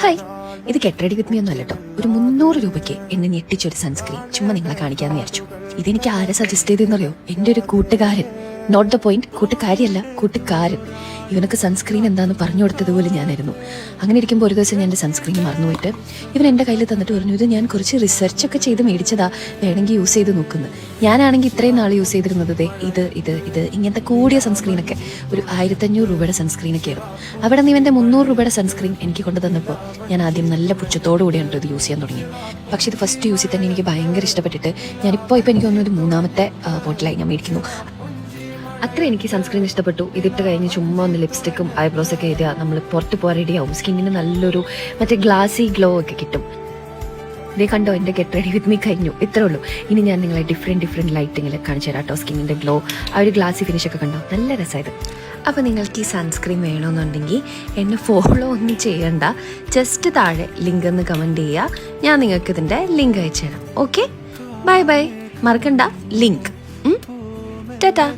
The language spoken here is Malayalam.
ഹായ്, ഇത് ഗെറ്റ് റെഡി വിത്ത് മീ ഒന്നും അല്ല കേട്ടോ. ഒരു 300 രൂപയ്ക്ക് എന്നെ ഞെട്ടിച്ചൊരു സൺസ്ക്രീൻ ചുമ്മാ നിങ്ങളെ കാണിക്കാന്ന് വിചാരിച്ചു. ഇതെനിക്ക് ആരെ സജസ്റ്റ് ചെയ്തെന്നറിയോ? എൻ്റെ ഒരു കൂട്ടുകാരൻ. നോട്ട് ദ പോയിന്റ്, കൂട്ടുകാരിയല്ല, കൂട്ടുകാരൻ. ഇവനൊക്കെ സൺസ്ക്രീൻ എന്താന്ന് പറഞ്ഞു കൊടുത്തതുപോലെ ഞാനായിരുന്നു. അങ്ങനെ ഇരിക്കുമ്പോൾ ഒരു ദിവസം ഞാൻ എൻ്റെ സൺസ്ക്രീൻ മറന്നുപോയിട്ട് ഇവൻ എൻ്റെ കയ്യിൽ തന്നിട്ട് പറഞ്ഞു, ഇത് ഞാൻ കുറച്ച് റിസർച്ചൊക്കെ ചെയ്ത് മേടിച്ചതാ, വേണമെങ്കിൽ യൂസ് ചെയ്ത് നോക്കുന്നു. ഞാനാണെങ്കിൽ ഇത്രയും നാൾ യൂസ് ചെയ്തിരുന്നത് ഇത് ഇങ്ങനത്തെ കൂടിയ സൺസ്ക്രീനൊക്കെ ഒരു 1500 രൂപയുടെ സൺസ്ക്രീനൊക്കെ ആയിരുന്നു. അവിടെ നിന്ന് ഇവൻ്റെ 300 രൂപയുടെ സൺസ്ക്രീൻ എനിക്ക് കൊണ്ടു തന്നപ്പോൾ ഞാൻ ആദ്യം നല്ല പുച്ഛത്തോടു കൂടിയാണ് ഇത് യൂസ് ചെയ്യാൻ തുടങ്ങി. പക്ഷേ ഇത് ഫസ്റ്റ് യൂസിൽ തന്നെ എനിക്ക് ഭയങ്കര ഇഷ്ടപ്പെട്ടിട്ട് ഞാനിപ്പോൾ എനിക്ക് തോന്നുന്നു ഒരു 3ാമത്തെ ബോട്ടിലായി ഞാൻ മേടിക്കുന്നു. അത്ര എനിക്ക് സൺസ്ക്രീൻ ഇഷ്ടപ്പെട്ടു. ഇതിട്ട് കഴിഞ്ഞ് ചുമ്മാ ഒന്ന് ലിപ്സ്റ്റിക്കും ഐബ്രോസൊക്കെ എഴുതിയാൽ നമ്മൾ പുറത്ത് പോകാൻ റെഡിയാവും. സ്കിന്നിന് നല്ലൊരു മറ്റേ ഗ്ലാസി ഗ്ലോ ഒക്കെ കിട്ടും. ഇതേ കണ്ടോ, എൻ്റെ ഗെറ്റ് റെഡി വിത്ത് മീ കഴിഞ്ഞു. ഇത്രേ ഉള്ളൂ. ഇനി ഞാൻ നിങ്ങളെ ഡിഫറെൻറ്റ് ലൈറ്റിങ്ങിൽ കാണിച്ചു തരാം കേട്ടോ. സ്കിന്നിൻ്റെ ഗ്ലോ, ആ ഒരു ഗ്ലാസി ഫിനിഷൊക്കെ കണ്ടോ, നല്ല രസമായത്. അപ്പോൾ നിങ്ങൾക്ക് ഈ സൺസ്ക്രീൻ വേണമെന്നുണ്ടെങ്കിൽ എന്നെ ഫോളോ ഒന്നും ചെയ്യണ്ട, ജസ്റ്റ് താഴെ ലിങ്ക് ഒന്ന് കമൻറ്റ് ചെയ്യുക. ഞാൻ നിങ്ങൾക്ക് ഇതിൻ്റെ ലിങ്ക് അയച്ചു തരാം. Okay, bye bye. മറക്കണ്ട ലിങ്ക്. ടാറ്റാ.